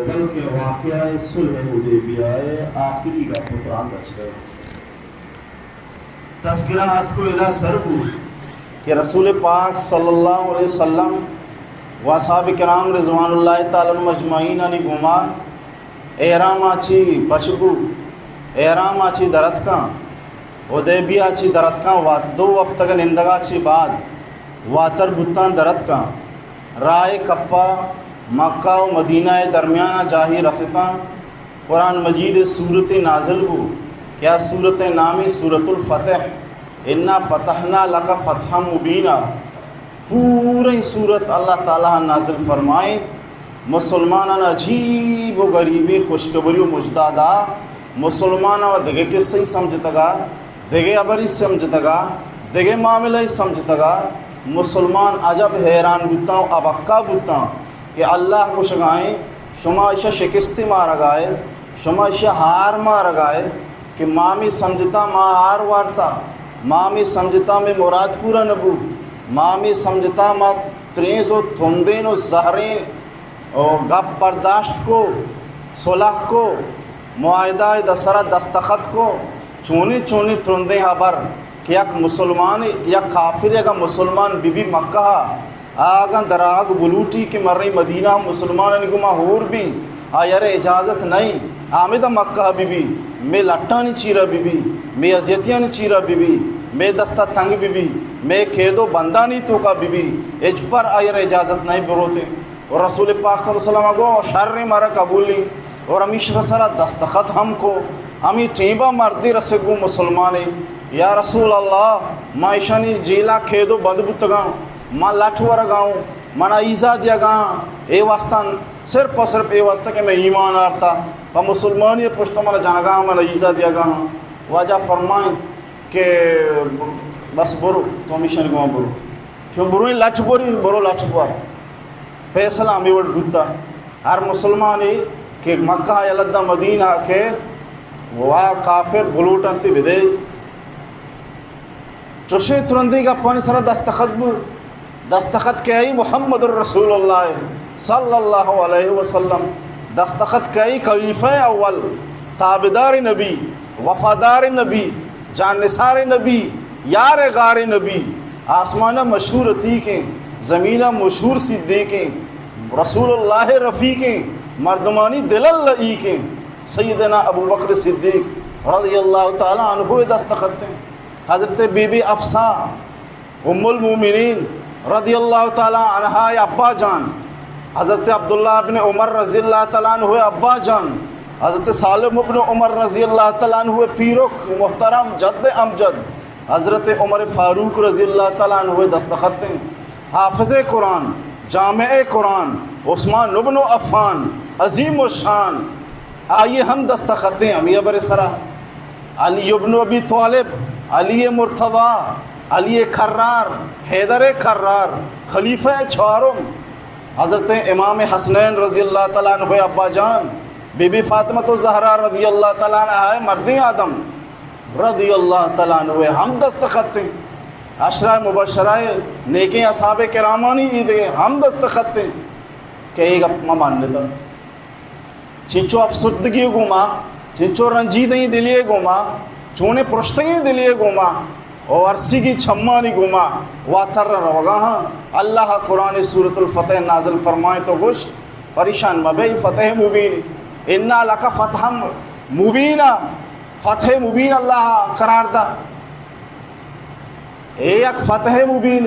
بلکہ واقعہ صلح حدیبیہ آخری کا قرآن رچتا ہے تذکرات کو ادا سربو کہ رسول پاک صلی اللہ علیہ وسلم و اصحاب کرام رضوان اللہ تعالی مجمعین انی گما احرام آچی بچگو احرام آچی درد کا حدیبیہ آچی درد کا دو وقت تک نندگا چی بعد واتر بھتان درد کا رائے کپا مکہ و مدینہ درمیانہ جاہی رسطاں قرآن مجید صورت نازل ہو کیا صورت نامی صورت الفتح انا فتحنا لک فتحا مبینہ پوری صورت اللہ تعالیٰ نازل فرمائے مسلمانان عجیب و غریبی خوشخبری و مجدادہ مسلمانان دگے کے صحیح سمجھتا گا دگے ابری سمجھتا گا دگے معاملہ ہی سمجھتا گا مسلمان عجب حیران بودتا ہوں ابکا بودتا ہوں کہ اللہ کو شگائیں شما اشیا شکستی مارا گائے شما اشیا ہار مارا گائے کہ مامی سمجھتا ماں ہار وارتا مامی سمجھتا میں مراد پورا نبو مامی سمجھتا ماں تریز و تھندین و زہرین اور گپ برداشت کو صلح کو معاہدہ دسرہ دستخط کو چونی چونی ترندیں حبر کہ یک مسلمان یک کافر یک مسلمان بی بی مکہ آگاں دراغ بلوٹی کہ مرنی مدینہ مسلمان نگما ہور بھی آیر اجازت نہیں آمدہ مکہ بی بی میں لٹا نہیں چیرہ بی بی میں عزیتیاں نہیں چیرہ بی بی میں دستہ تنگ بی بی میں کھیدو بندہ نہیں تو کا بی بی اج پر آیر اجازت نہیں بروتے اور رسول پاک صلی اللہ علیہ وسلم کو شر مرا قبول نہیں اور ہمیش رسالہ دستخط ہم کو ہمیں ٹیبہ مردی رسگو مسلمانے یا رسول اللہ ما ایشانی جیلا کھیدو بند بتگاؤں ما لٹھوار گاؤں منا ایزا دیا گاؤں اے واسطان صرف اور صرف اے واسطہ کہ میں ایمان آرتا پا مسلمانی پشتا منا جانا گاؤں منا ایزا دیا گاؤں واجہ فرمائیں کہ بس برو تو ہمیشانی گاؤں برو شو بروی لٹھ بوری برو لٹھ بوار فیصلہ ہمیں وڈ گتا ہر مسلمانی کہ مکہ یلدہ مدینہ کے وہ کافر بلوٹنتی بدے چوشے ترندی کا پانی سر دستخط بو دستخط کہی محمد الرسول اللہ صلی اللہ علیہ وسلم دستخط کہی خلیفہ اول تابدار نبی وفادار نبی جانثار نبی یار غار نبی آسمانہ مشہور عتیقیں زمینہ مشہور صدیقیں رسول اللہ رفیقیں مردمانی دل اللعیقیں سیدنا ابو بکر صدیق رضی اللہ تعالیٰ عنہ دستخط ہیں حضرت بی بی افسا ام المومنین رضی اللہ تعالیٰ عنہ ابا جان حضرت عبداللہ بن عمر رضی اللہ تعالیٰ عنہ ابا جان حضرت سالم بن عمر رضی اللہ تعالیٰ عنہ پیرک محترم جد امجد حضرت عمر فاروق رضی اللہ تعالیٰ عنہ دستخط ہیں حافظ قرآن جامع قرآن عثمان بن عفان عظیم الشان آئیے ہم دستخط ہیں ہم یہ بر سرا علی بن ابی طالب علی مرتضی علی کرار حیدر کرار خلیفہ چہارم حضرت امام حسنین رضی اللہ تعالیٰ عنہ ابا جان بی بی فاطمہ الزہرا رضی اللہ تعالیٰ عنہ مرد آدم رضی اللہ تعالیٰ عنہ ہم دستخط ہیں عشرہ مبشرہ نیکیں اصحاب کرامانی عیدیں ہم دستخط ہیں کہ ایک اپنا مان لیتا چنچو افسردگی گوما چنچو رنجیدیں دلیے گوما چونے پرشتگیں دلیے گوما اور عرصی کی چھمانی گوما واتر روگا ہاں اللہ قرآن سورة الفتح نازل فرمائے تو گوش پریشان مبئی فتح مبین انا لکا فتح مبینہ فتح مبین اللہ قرار دا ایک فتح مبین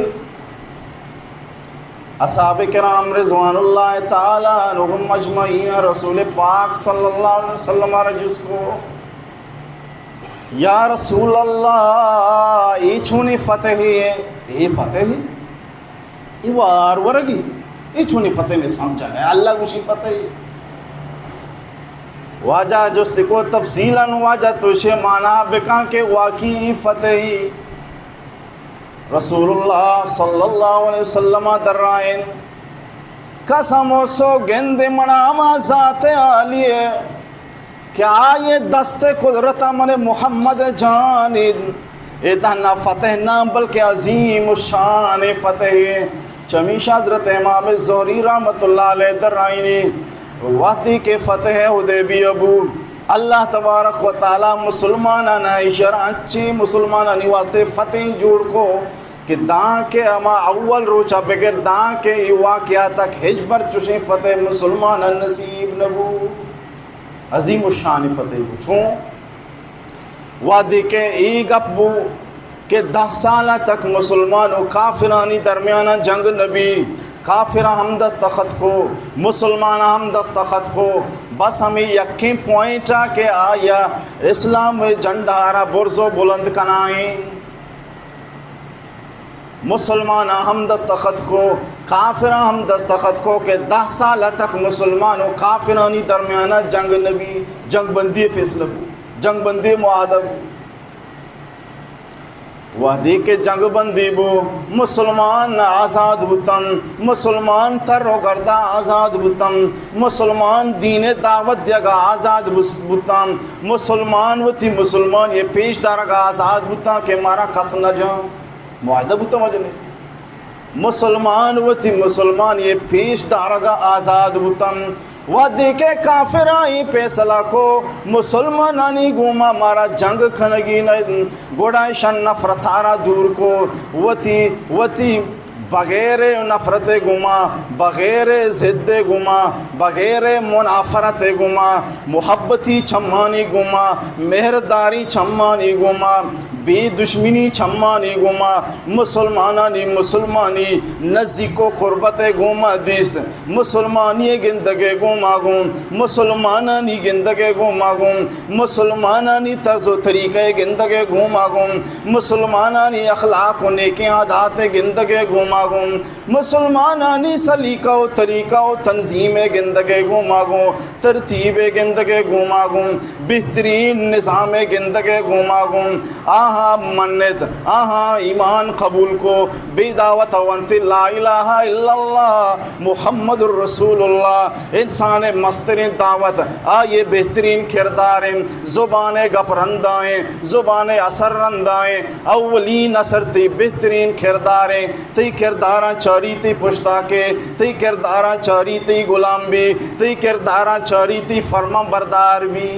اصحاب کرام رضوان اللہ تعالیٰ عنہم مجمعین رسول پاک صلی اللہ علیہ وسلم رجس کو یا رسول اللہ ای چونی فتح ہے ای فتح ہے ای وار ورگی ای چونی فتح میں سمجھا ہے اللہ کچھ فتح ہے واجہ جست کو تفصیلاً واجہ توشے مانا بکان کے واقعی فتحی رسول اللہ صلی اللہ علیہ وسلم درائن قسم و سو گند مناما ذات عالیہ کیا یہ دست قدرت من محمد جانب اتنا فتح نام بلکہ عظیم الشان فتح چمیش حضرت امام زہری رحمت اللہ علیہ درائنی وقتی کے فتح حدیبیہ بو اللہ تبارک و تعالی مسلمانانا شرعچی مسلمانانی واسطے فتح جوڑ کو کہ داں کے اما اول روچا بغیر داں کے یہ واقعہ تک ہجبر چوشیں فتح مسلمان نصیب نبو عظیم الشان فتح بو چون وعدے کے ایک اپبو کہ 10 سالہ تک مسلمان و کافرانی درمیانہ جنگ نبی کافرہ ہم دستخط کو مسلمان ہم دستخط کو بس ہمیں یقین پوائنٹا کہ آیا اسلام میں جنڈارہ برزو بلند کنائیں مسلمان ہم دستخط کو کافرہ ہم دستخط کو کہ 10 سالہ تک مسلمان و کافرانی درمیانہ جنگ نبی جنگ بندی فیصلہ جنگ بندی معاہدہ وعدے کے جنگ بندی بو مسلمان آزاد بتن مسلمان تر و گردہ آزاد بتن مسلمان دین دعوت دیگا آزاد بتن مسلمان وتی مسلمان یہ پیش دارگا آزاد بتن کہ مارا کس نہ جان معاہدہ بتا مجھنے مسلمان وتی مسلمان یہ پیش دارگا آزاد بتن وعدے کے کافرائی پیسلہ کو مسلمانانی گوما مارا جنگ کھنگی گوڑائشن نفرتارا دور کو وتی بغیر نفرت گما بغیر ضد گما بغیر منافرت گما محبتی چھمانی گما مہرداری چھمانی گما بے دشمنی چھمانی گما مسلمانانی مسلمانی نزدیک و قربت گوما دیست مسلمانی گندگے گوما گوم مسلمانانی گندگے گوما گوم مسلمانانی طرز و طریقے گندگے گوما گوم مسلمانانی اخلاق و نیکی عادات گندگے گوما گوم مسلمانانی سلیقہ و طریقہ و تنظیم گندگے گوما گوم ترتیب گندگے گوما گوم بہترین نظام گندگے گوما گوم آہا منت آہا ایمان قبول کو بے دعوت وانت لا الہ الا اللہ محمد الرسول اللہ انسان مسترین دعوت آئے بہترین کرداریں زبان گپرندائیں زبان اثر رندائیں اولین اثر تی بہترین کرداریں تی کرداراں چاری تی پشتا کے تی کرداراں چاری تی غلام بھی تی کرداراں چاری تی فرما بردار بھی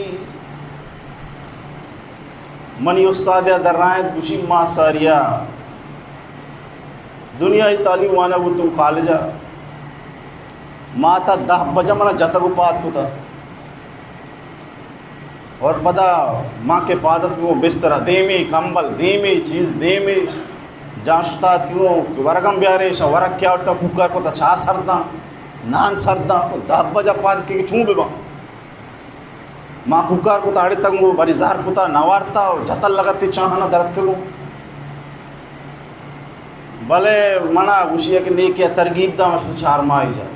منی استادیہ در رائد کشی ماں ساریہ دنیای تعلیم وانا وہ تم کالجہ ماں تا 10 بجہ منا جتگو پات کو تھا اور پدا ماں کے پادت کی وہ بسترہ دیمی کمبل دیمی چیز دیمی جہاں شتات کی وہ ورگم بیارے شا ورگ کیا ہوتا کوکر کو تا چھا سردہ نان سردہ تو 10 بجہ پادت کی چون بے با ماں کوکار کو تاڑے تک وہ بری زہر کو تا نوارتا اور جتل لگتی چاہنا درد کروں بلے منا گوشی ہے کہ نیکی ترغیب دا مشکل 4 ماہ جا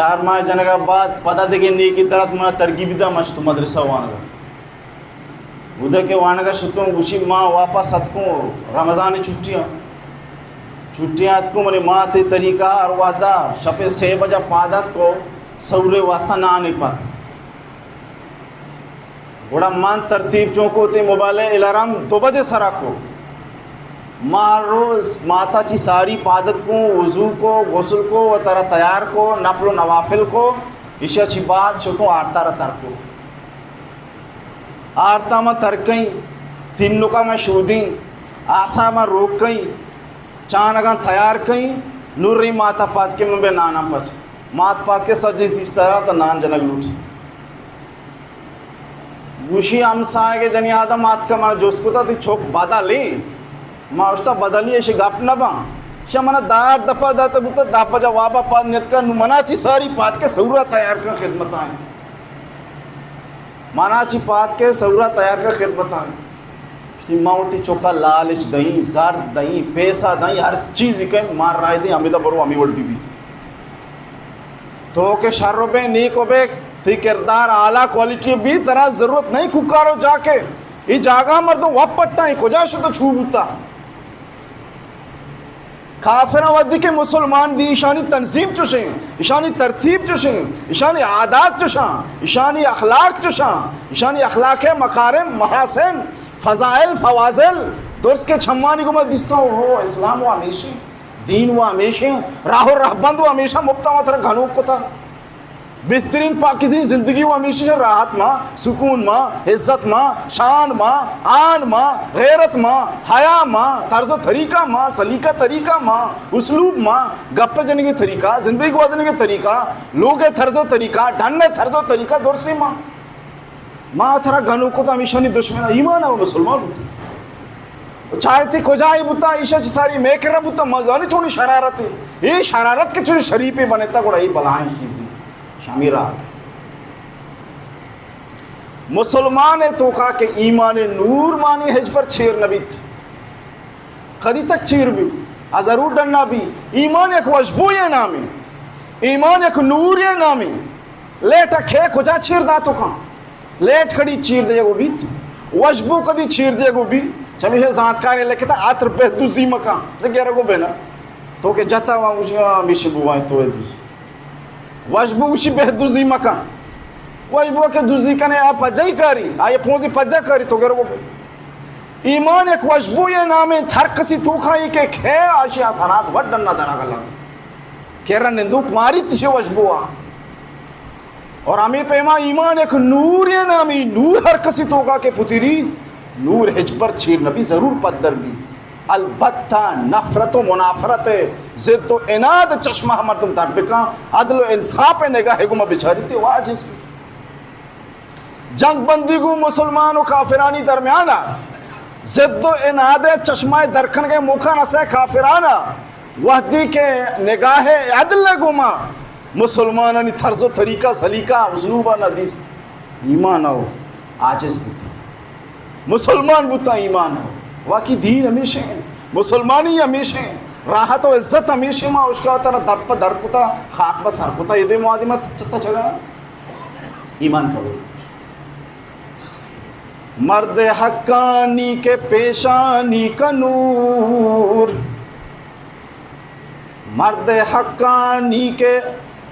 4 ماہ جانے کا بعد پتہ دے کہ نیکی درد ماں ترغیب دا مشکل مدرسہ وانگا ادھے کے وانگا شکوں گوشی ماں واپس اتکوں رمضان چھٹیاں اتکوں منی ماں تے طریقہ اور وعدہ شپے 6 بجہ پادت کو سورے واسطہ نہ آنے پاتا بڑا مان ترتیب چونکو تے موبائلے الارم 2 بجے سرا کو ماں روز ماتا چی ساری پادت کو وضو کو غسل کو و ترہ تیار کو نفل و نوافل کو اشیا چی بات شکو آرتا رہ ترکو آرتا میں ترکیں 3 نکا میں شودیں آسا میں روکیں چانگاں تیار کہیں نور رہی ماتا پاد کے میں بے نانا پچ مات پاد کے سجی تیس طرح تا نان جنگ لوٹی گوشی ہم سائے کے جنی آدم آت کا مانا جوست کو تا تی چھوک بادا لی ماں اشتا بدلی ایشی گاپ نبا شا منا دار دفع داتا بوتا داپا جوابا پاد نیت کا منا چی ساری پاد کے سورہ تیار کا خدمت آئیں منا چی پاد کے سورہ تیار کا خدمت آئیں اشتی ماں اٹھتی چوکا لالش دہیں زرد دہیں پیسہ دہیں ہر چیز کہیں مار رائے دیں ہمیں دا برو ہمیں وڑ بھی تو کہ شر بے نیک بے تی کردار اعلیٰ کوالٹی بھی ذرا ضرورت نہیں ککارو جا کے یہ جاگا مردوں واپٹا ہی کجا شو تو چھو بوتا کافرہ ودی کے مسلمان دی اشانی تنظیم چوشیں اشانی ترتیب چوشیں اشانی عادات چوشاں اشانی اخلاق چوشاں اشانی اخلاق مکارم محاسن فضائل فواضل درست کے چھمانی کو میں دیستا ہوں اسلام و ہمیشہ دین و ہمیشہ راہ و رہبند و ہمیشہ مبتا مطرح گھنوک کو تھا بہترین پاکیزی زندگی و ہمیشہ راحت ماں، سکون ماں، عزت ماں، شان ماں، آن ماں، غیرت ماں، حیا ماں، طرز و طریقہ ماں، سلیقہ طریقہ ماں، اسلوب ماں، گپ جنے کے طریقہ، زندگی گزارنے کے طریقہ، لوگ طرز و طریقہ، ڈھنڈے طرز و طریقہ دور سے ماں تھرا گنو کو تو ہمیشہ نہیں دشمن ایمان ہے وہ مسلمان ہوتی چاہتے کھجائی بتا عیشہ چی ساری میکرہ بتا مزانی چھوڑی شرارت ہے یہ شرارت کے چھوڑی شریفی بنیتا گوڑا ہی بلائیں کیزی شامیرہ مسلمان تو کہا کہ ایمان نور مانی حج پر چیر نبی تھی خدی تک چیر بھی ضرور ڈننا بھی ایمان ایک وشبو یہ نامی ایمان ایک نور یہ نامی لیٹا کھے کھجا چیر دا تو کہاں لیٹ کھڑی چیر دے گو بھی تھی وشبو کدی چیر دے گو بھی چمیشہ زانتکاری لکھے تھا آتر بہدوزی مکان لگیا رہو بینا تو کہ جاتا وہاں اسی ہمیشہ بوائیں تو ہے دوزی وشبو اسی بہدوزی مکان وشبو کے دوزی کنے آپ پجائی کاری آئے پونزی پجا کاری تو گرو بے ایمان ایک وشبو یہ نامے تھر کسی تو کھائی کہ کھے آشی آسانات وڈن نہ دنا گلا کہرن نندوک ماری تشے وشبو آ اور ہمیں پیما ایمان ایک نور یہ نامی نور ہر کسی توگا کے پتری نور حجبر چیر نبی ضرور پدر بھی البتہ نفرت و منافرت زد و اناد چشمہ مردم تربکا عدل و انصاف نگاہ گمہ بچاری تھی واجز بھی جنگ بندی گو مسلمان و کافرانی درمیانا زد و اناد چشمہ درکن کے موقع نسے کافرانا وحدی کے نگاہ عدل گمہ مسلمانانی طرز و طریقہ سلیقہ اسلوبہ ندیس ایمان ہو عاجز بتا مسلمان بتا ایمان ہو واقعی دین ہمیشہ ہیں مسلمانی ہمیشہ ہیں راحت و عزت ہمیشہ ماں اس کا ترہ در پا در کتا خاک بس ہر کتا یہ دے معادمت چتا چگا ایمان کا وہ مرد حقانی کے پیشانی کا نور مرد حقانی کے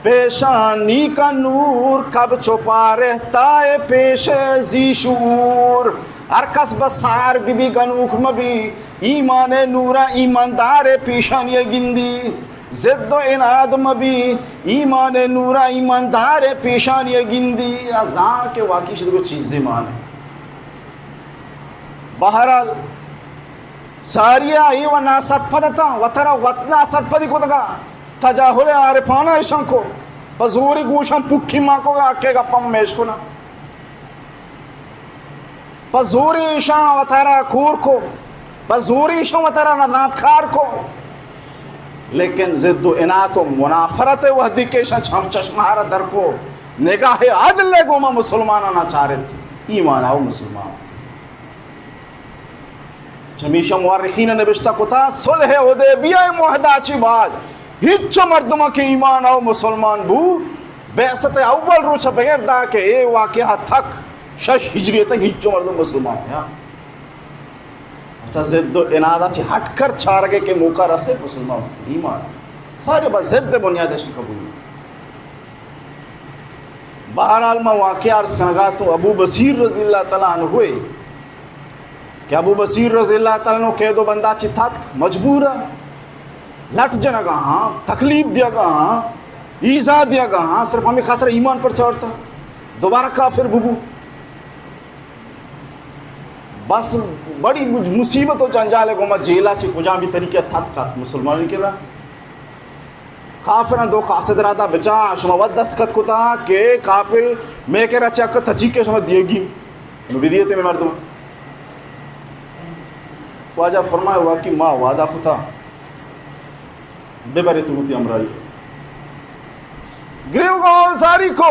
پیشانی کا نور کب چھپا رہتا ہے پیش زی شعور ہر کس بسار بی بی گنوک مبی ایمان نورا ایماندار پیشانی گندی زد و اناد مبی ایمان نورا ایماندار پیشانی گندی ازاں کے واقعی شدہ کو چیزیں مانے بہرحال ساریا ای و ناسر پدتا و ترا وطنا سر پدی کو دگا تجاہل عارفانہ ایشان کو بزوری گوشان پکی ماں کو آکے گا پم میش کو نا بزوری ایشان و تیرا کور کو بزوری ایشان و تیرا ندانتکار کو لیکن زد و انات و منافرت وحدی کے ایشان چھم چشمہارا در کو نگاہ عدل لے گو ما مسلمانانا چارت ایمان آو مسلمان چمیشہ مورخین نبشتہ کتا صلح حدیبیہ معاہدہ چی بات ہچ مردمہ کے ایمان آو مسلمان بو بیعثت اول روچہ بغیر دا کہ اے واقعہ تک 6 ہجری تک ہچ مردم مسلمان ہے اچھا زد و انادہ چی ہٹ کر چھارگے کے موقع رسے مسلمان ایمان سارے بس زد بنیاد شن قبول بہرحال میں واقعہ عرض کنگا تو ابو بصیر رضی اللہ تعالیٰ عنہ ہوئے کہ ابو بصیر رضی اللہ تعالیٰ عنہ قید و بندہ چی تھا مجبور ہے لٹ جنا گا ہاں تکلیف دیا گا ہاں ایزا دیا گا ہاں صرف ہمیں خاطر ایمان پر چڑھتا دوبارہ کافر بھگو بس بڑی مصیبت ہو جنجالے گو میں جیلہ چی کجا بھی طریقہ تھا کات مسلمانی کے لئے کافران دو قاصد رہا بچا شما ود دستخط کو تا کہ کافر میں کہہ رہا چاکر تجیق کے شما دیے گی انہوں بھی دیئے تھے میں مردوں واجہ فرمائے ہوا کہ ماں وعدہ کو تا بے باری تو ہوتی امرائی گریو گاؤں ساری کو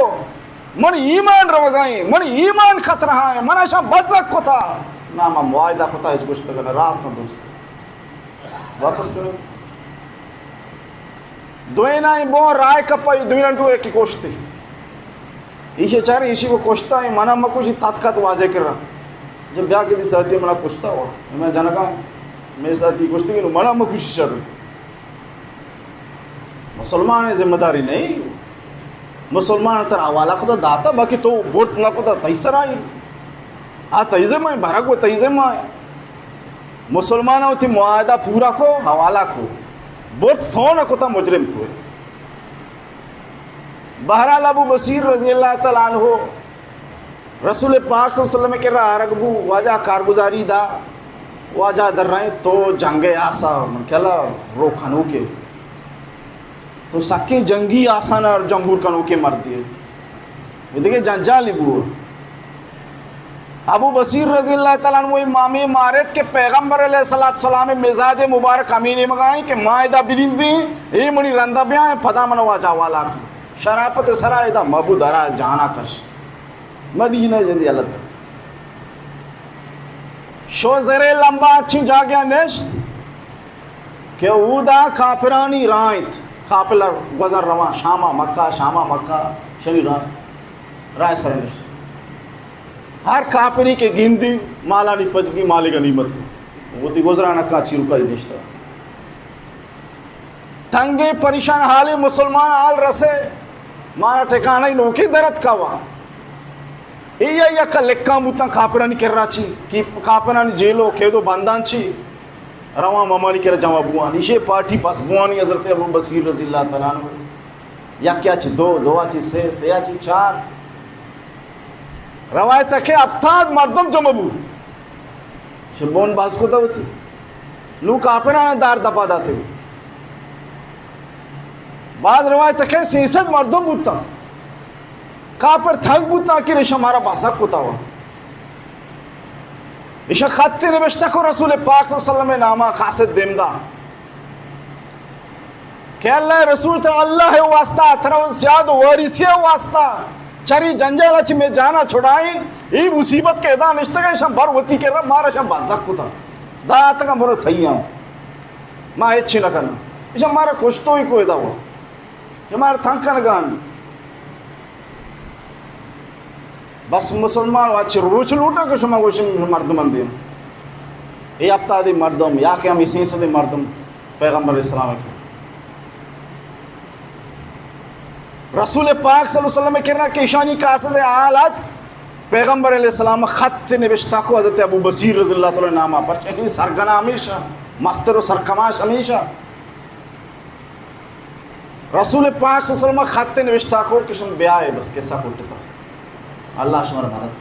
من ایمان رو گئیں من ایمان خط رہا ہے من ایشا بزک کو تھا ناما معاہدہ کو تا ہج گوشت کرنا راستہ دوست واپس کرو دوئینائی بون رائے کپا دوئینائی تو ایک کی کوشتی ایشے چاہرے ایشی کو کوشتا ہے منا مکوشی تاتکات واجہ کر رہا جب بیاہ کے دی ساتھی منا کوشتا ہوا میں جانا کہا میرے ساتھی کوشتی گئی منا مکوشی شر مسلمان ذمہ داری نہیں مسلمان تر حوالہ کو داتا باقی تو بورت نہ کو تیسر آئی تیزے مائیں بھرا کو تیزے مائیں مسلمان ہوتی معاہدہ پورا کو حوالہ کو بورت تھو نہ کو تا مجرم تھوئے بہرحال ابو بصیر رضی اللہ تعالیٰ عنہ رسول پاک صلی اللہ علیہ وسلم کے راہ رگبو واجہ کارگزاری دا واجہ در رہے تو جنگ آسا منکلا رو کھنو کے تو سکے جنگی آسان اور جنگور کھنو کے مر دیے یہ دیکھیں جنجا لبو ابو بصیر رضی اللہ تعالیٰ عنہ امام مارد کے پیغمبر علیہ السلام مزاج مبارک امین مگائیں کہ مائدہ بلین دی اے منی رندہ بیاں پدا منو واجہ والا شرافت سرائے دا مبو دارا جانا کش مدینہ جندی اللہ تعالیٰ شو زرے لمبا اچھی جا گیا نشت کہ او دا کافرانی رائت کافلر گزر رواں شامہ مکہ شنی رائے سر نشت ہر کافری کے گندی مالا نہیں پچ گئی مالے غنیمت کی وہ تی گزرانا کا چیرو کا نشتہ تنگے پریشان حالی مسلمان آل رسے مارا ٹھکانہ ہی نوکی درد کا ہوا یا کا لکھا موتا کافرانی کر رہا چی کی کافرانی جیلو کھیدو باندان چی رواں ممانی کر جمع بوانی اسے پارٹی پاس بوانی حضرت ابو بصیر رضی اللہ تعالیٰ عنہ یا کیا چی دو چی سے چی چار روایت ہے کہ ابتاد مردم جمع بو شبون باز کو دو تھی نو کافران دار دپا داتے بعض روایت ہے کہ 600 مردم بوتا کافر تھک بوتا کہ رشا ہمارا باسک کوتا ہوا رشا خط نوشتہ کو رسول پاک صلی اللہ علیہ وسلم نامہ قاصد دیمدہ کہ اللہ رسول تا اللہ ہے واسطہ ترون سیاد وارثی ہے واسطہ چری جنجالا چی میں جانا چھڑائیں ای مصیبت کے ادا نشتگا شم بھر ہوتی کہ رب مارا شم بازک کو تھا دا تکا مرو تھئیاں ماں اچھی نہ کرنا شم مارا کشتو ہی کو ادا ہوا شم مارا تھنکا نگانی بس مسلمان واچی روچ لوٹا کہ شما گوشم مردمان دیم ای ابتا دی مردم یا کہ ہم اسی سے دی مردم پیغمبر علیہ السلام کی رسول پاک صلی اللہ علیہ وسلم کہنا کہ شانی قاصد آلات پیغمبر علیہ السلام خط نوشتہ کو حضرت ابو بصیر رضی اللہ تعالیٰ نامہ پر چاہیے سرگنا ہمیشہ مستر و سرکماش ہمیشہ رسول پاک صلی اللہ علیہ وسلم خط نوشتہ کو کہ شن بیاہ ہے بس کیسا کرتے تھا اللہ شمار مدد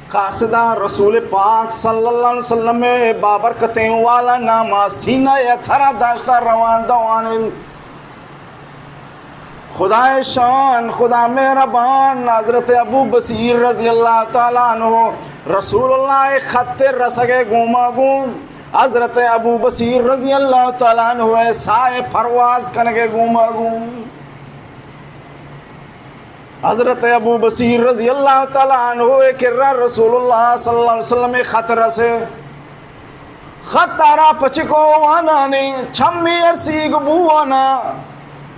قاصدہ رسول پاک صلی اللہ علیہ وسلم میں بابرکتیں والا نامہ سینہ یتھرا داشتہ روان دوان خدا شان خدا مہربان حضرت ابو بصیر رضی اللہ تعالیٰ عنہ رسول اللہ خط رسگے گوما گوم حضرت ابو بصیر رضی اللہ تعالیٰ عنہ سائے پرواز کنگے گوما گوم حضرت ابو بصیر رضی اللہ تعالیٰ عنہ کرر رسول اللہ صلی اللہ علیہ وسلم خط رسے خط تارا پچکو وانا نے چھمی ارسی گبوانا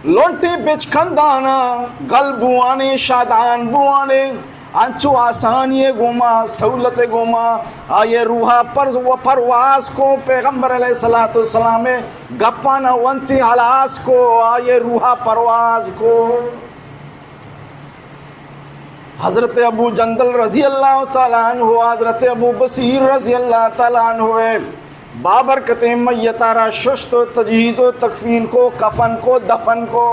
لونٹی بچ کھندانا گل بوانے شادان بوانے انچو آسانی گوما سہولت گوما آئے روحا پرواز کو پیغمبر علیہ السلام گپانا ونتی حلاس کو آئے روحا پرواز کو حضرت ابو جندل رضی اللہ تعالیٰ عنہ حضرت ابو بصیر رضی اللہ تعالیٰ عنہ بابرکت میتارا ششت و تجہیز و تکفین کو کفن کو دفن کو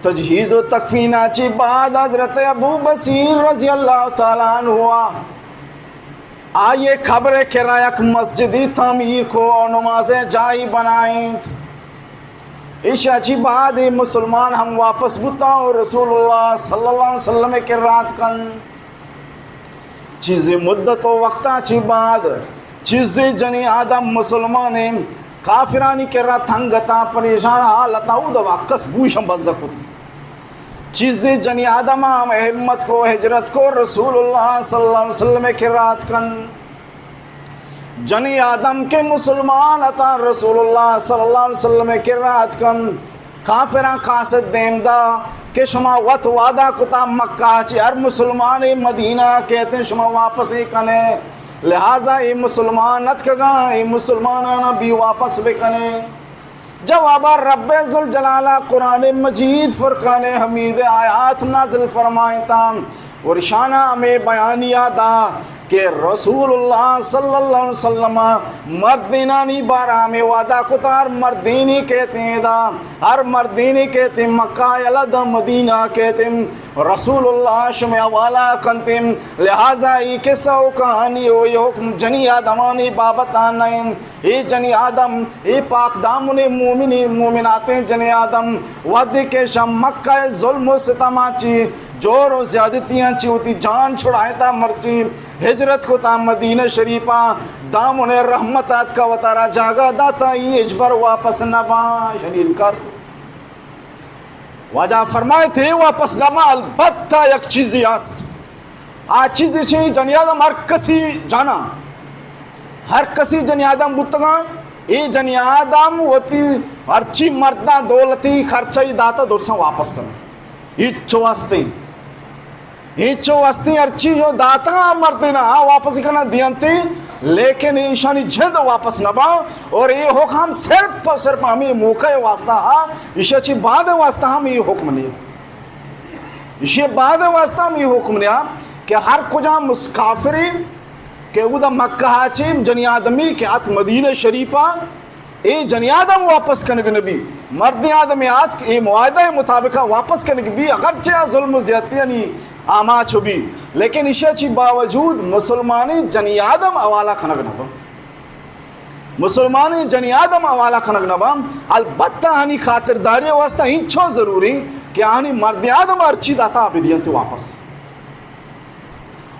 تجہیز و تکفین آچی بعد حضرت ابو بصیر رضی اللہ تعالیٰ عنہ آئیے خبر کرایک مسجدی تعمیر کو نمازیں جائی بنائیں عشاء چی بعد مسلمان ہم واپس بتا اور رسول اللہ صلی اللہ علیہ وسلم کے رات کن چیزی مدت و وقتا چی بعد چیزی جنی آدم مسلمانیں کافرانی کے رات ہنگتا پریشان حالتا او دا واقس بوشم بزکو تھی چیزی جنی آدم احمد کو ہجرت کو رسول اللہ صلی اللہ علیہ وسلم کے رات کن جنی آدم کے مسلمان عطا رسول اللہ صلی اللہ علیہ وسلم کے رات کن کافران قاصد دیمدہ کہ شما وقت وعدہ کتا مکہ چی ہر مسلمان مدینہ کہتے ہیں شما واپس ہی کنے لہذا ای مسلمان نت کگا ای مسلمانانا بھی واپس بکنے جوابا رب ذوالجلالہ قرآن مجید فرقان حمید آیات نازل فرمائیں تام ورشانہ میں بیانیہ دا کہ رسول اللہ صلی اللہ علیہ وسلم مردینانی بارہ میں وعدہ کتار مردینی کہتے ہیں دا ہر مردینی کہتے ہیں مکہ یلد مدینہ کہتے ہیں رسول اللہ شمع والا کنتے ہیں لہذا یہ قصہ و کہانی ہو یہ حکم جنی آدمانی بابت آنائیں یہ جنی آدم یہ پاک دامن مومنی مومناتیں جنی آدم ودی کے شم مکہ ظلم و ستماچی جور و زیادتیاں چی ہوتی جان چھڑائے تا مرچی ہجرت کو تا مدینہ شریفہ دامن رحمتات کا وطارہ جاگا داتا یہ اجبر واپس نبا یعنی انکار واجہ فرمائے تھے واپس نبا البتہ یک چیزی آست آج چیزی چیزی جنی آدم ہر کسی جانا ہر کسی جنی آدم بودتگا یہ جنی آدم ہوتی ہرچی مردہ دولتی خرچائی داتا درساں واپس کرنا ہیچو واسطی ہرچی جو داتا مرتے نا واپس کرنا دیانتی لیکن ایشانی جھند واپس نبا اور یہ حکم صرف ہمیں موقع واسطہ ایشا چی بعد واسطہ ہم یہ حکم نہیں ایشی بعد واسطہ ہم یہ حکم نہیں کہ ہر کجا مسکافری کہ وہ دا مکہ چیم جنی آدمی کہ آت مدینہ شریفہ اے جنی آدم واپس کرنے کے نبی مرد آدمی آت اے معاہدہ مطابقہ واپس کرنے کے بھی اگرچہ ظلم و زیادتی یعنی آما چھو بھی لیکن اسے چی باوجود مسلمانی جنی آدم اوالا کھنگ نبا مسلمانی جنی آدم اوالا کھنگ نبا البتہ آنی خاطرداری واسطہ ہنچو ضروری کہ آنی مرد آدم ارچی داتا آبیدیاں تے واپس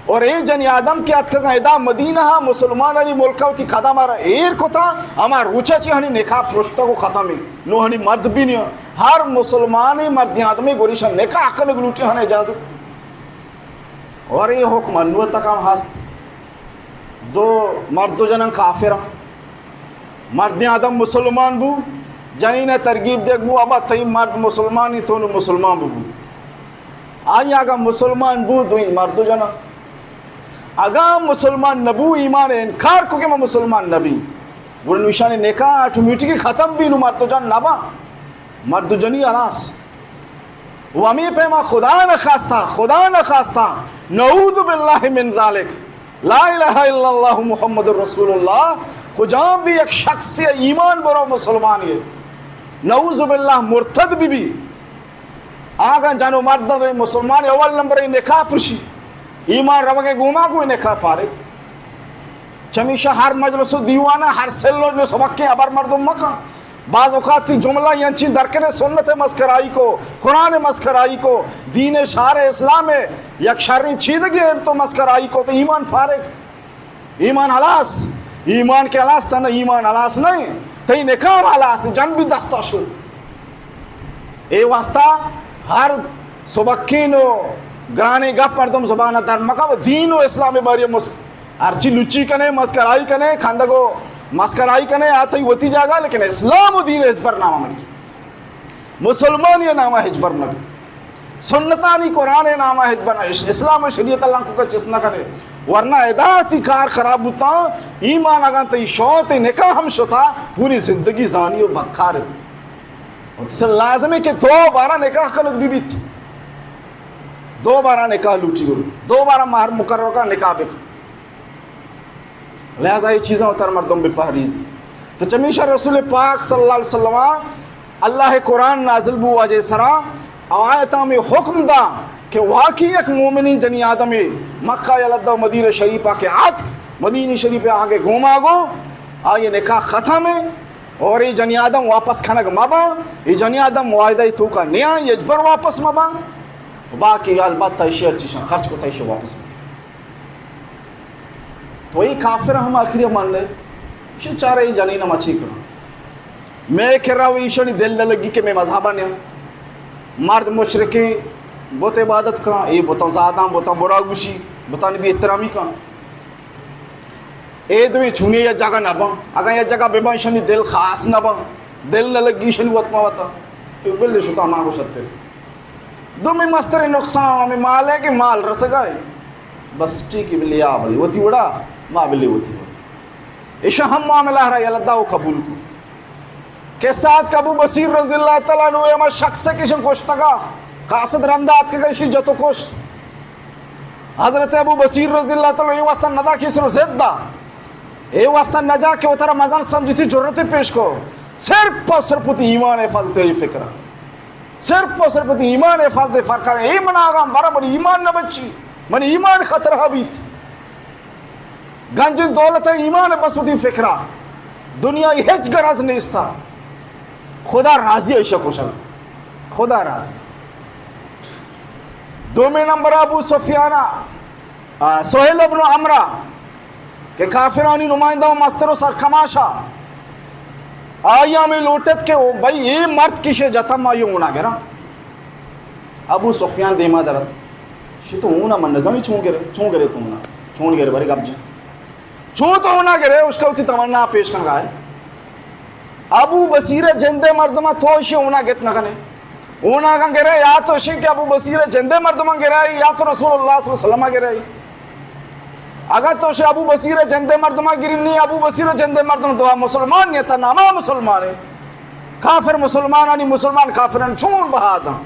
اور اے جنی آدم کی آت کھگا ادا مدینہ مسلمان ہنی ملکہ ہوتی کھدا مارا ایر کو تھا اما روچا چی ہنی نکاح پرشتہ کو ختم نو ہنی مرد بھی نہیں ہر مسلمانی مرد آدمی گوریشا نکاح اکل گلوٹی ہنی اجازت اور یہ حکم انوہ تک ہم ہاست دو مرد و جنن کافرہ مرد آدم مسلمان بو جنین ترغیب دیکھ بو ابا تئی مرد مسلمانی تو مسلمان بو آئی آگا مسلمان بو دوئی مرد و جنن اگا مسلمان نبو ایمان انکار کو کہ میں مسلمان نبی گوڑ نوشانی نکاح آٹومیٹکی ختم بھی نو مرد و جن نبا مرد و جنی علاس وہ ہمیں پیما خدا نخواستہ نعوذ باللہ من ذالک لا الہ الا اللہ محمد رسول اللہ کجام بھی ایک شخص سے ایمان برو مسلمان یہ نعوذ باللہ مرتد بھی آگا جانو مرد دوئی مسلمان اول نمبر نکاح پرشی ایمان روگے گوما کوئی نکاح پارے چمیشہ ہر مجلس و دیوانا ہر سلو جو سبکیں ابر مردم مکہ بعض اوقات تھی جملہ ینچین درکنے سنت مسکرائی کو قرآن مسکرائی کو دین شعر اسلام ہے یک شرری چیدگی ہم تو مسکرائی کو تو ایمان فارغ ایمان علاس ایمان کے علاس تا ایمان علاس نہیں تی نکام علاس جن بھی دستا شو اے واسطہ ہر سبکین و گرانے گپ مردم زبانہ در مکہ دین و اسلام باری ہرچی لچی کنے مسکرائی کنے کھاندگو مسکرائی کنے آتا ہی ہوتی جاگا لیکن اسلام و دین ہجبر نامہ ملی مسلمان یہ نامہ ہجبر ملی سنتانی قرآن نامہ ہجبر نامہ اسلام و شریعت اللہ کو کچھ نہ کرے ورنہ اداتی کار خراب ہوتا ایمان اگان تی شوت نکاح ہم شتا پوری زندگی زانی و بدکار ہے اس سے لازم ہے کہ دو بارہ نکاح کلک بھی تھی دو بارہ نکاح لوٹی گئی دو بارہ مہر مقرر کا نکاح بکر لہذا یہ چیزیں اتر مردم بپہریزی تو چمیشہ رسول پاک صلی اللہ علیہ وسلم اللہ قرآن نازل بو واجہ سرا آیتاں میں حکم دا کہ واقعی ایک مومنی جنی آدم مکہ یلدہ و مدینہ شریفہ کے آت مدینہ شریفہ آگے گھوما گو آئیے نکاح ختم ہے اور یہ جنی آدم واپس کھنگ مبا یہ جنی آدم معاہدہ تو کا نیا یہ جبر واپس مبا باقی البتہ شیر چیشن خرچ کو تیشے واپس تو یہ کافر ہم آخری مان لے یہ چاہ رہے جانی نہ مچھی کرو میں کہہ رہا ہوں ایشانی دل نہ لگی کہ میں مذہبہ نہیں مرد مشرقی بہت عبادت کا یہ بہت زیادہ بہت برا گوشی بہت نبی احترامی کا اے دوی چھونی یا جگہ نہ بان اگر یہ جگہ بے بان شنی دل خاص نہ بان دل نہ لگی شنی وقت مواتا یہ بلدے شتا ماں کو شتے دو میں مستر نقصان ہمیں مال ہے کہ مال رس گئے بس ٹھیک ہے بلی آبلی وہ تھی وڑا ماں بلی وہ تھی وڑا ایشا ہم معاملہ رہا ہے اللہ وہ قبول کو کے ساتھ ابو بصیر رضی اللہ تعالیٰ نے اما شخص سے کشن کوشتا گا قاصد رندات کے گئیشی جتو کوشت حضرت ابو بصیر رضی اللہ تعالیٰ یہ واسطہ ندا کس نے زدہ یہ واسطہ نجا کہ وہ ترہ مزان سمجھتی ضرورت پیش کو صرف اور صرف ایمان حفاظت ہے فکر صرف اور صرف ایمان حفاظت فرق ہے یہ من آگا ہمارا من ایمان نہ بچی من ایمان خطرہ بیت گنجن دولت ایمان بسودی فکرہ دنیا ہیچ گرز نیستا خدا راضی ہے شکوشن خدا راضی دومی نمبر ابو سفیانہ سہیل ابن عمرہ کہ کافرانی نمائندہ و مستر و سرکماشا آیا میں لوٹت کہ بھائی یہ مرد کشے جتا ما یوں ہونا گرا ابو سفیان دیما درد شی تو ہونا من نظامی چون گرے تو ہونا چون گرے بارے گب جا چون تو ہونا گرے اس کا ہوتی تمنا پیش کن گائے ابو بصیر جندے مردمہ تو شی ہونا گت نہ کنے ہونا کن گرے یا تو شی کہ ابو بصیر جندے مردمہ گرے یا تو رسول اللہ صلی اللہ علیہ وسلم گرے اگر تو شی ابو بصیر جندے مردمہ گرنی ابو بصیر جندے مردمہ دعا مسلمان نیتا ناما مسلمان ہے کافر مسلمان آنی مسلمان کافران چون بہادا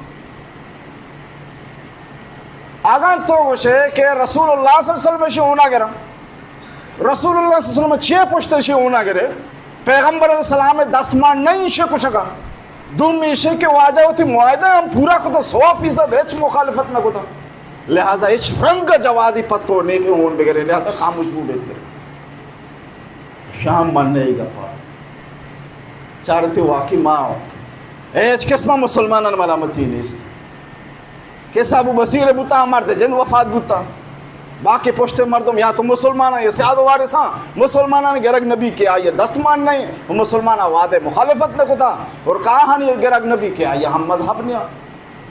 اگر تو شی کہ رسول اللہ صلی اللہ علیہ وسلم شی ہونا گرا رسول اللہ صلی اللہ علیہ وسلم چھے پشتے شی ہونا گرے پیغمبر علیہ السلام دستمان نہیں شے کچھ کا دومی شے کہ واجہ ہوتی معاہدہ ہم پورا کو تو 100% ہیچ مخالفت نہ کو تا لہذا ہیچ رنگ جوازی پتو نیکی ہون بگرے لہذا خاموش بو بہتر شام من نہیں گا پا چارتی واقعی ماں ایچ قسمہ مسلمانان ملامتی نیست کیسا ابو بصیر بوتا مرد جن وفات بوتا باقی پشتے مردم یا تو مسلمان ہیں یا سیاد و وارثاں مسلمانان گرگ نبی کے آئیے دستمان نہیں وہ مسلمانہ وعدے مخالفت نہ کتا اور کہا ہنی گرگ نبی کے آئیے ہم مذہب نہیں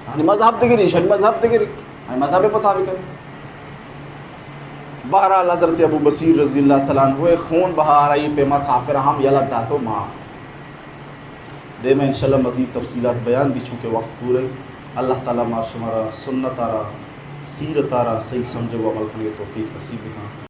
ہنی مذہب دگری شن مذہب دگری ہنی مذہب پتا بھی کریں بہرحال حضرت ابو بصیر رضی اللہ تعالیٰ عنہ خون بہار آئی پیما کافر ہم یلد داتو معاف دے میں انشاءاللہ مزید تفصیلات بیان بھی چونکہ وقت پورے اللہ تعالیٰ مارش ہمارا سنت آرہ سیرت آرہ صحیح سمجھو عمل کرنے توفیق نصیب کھانا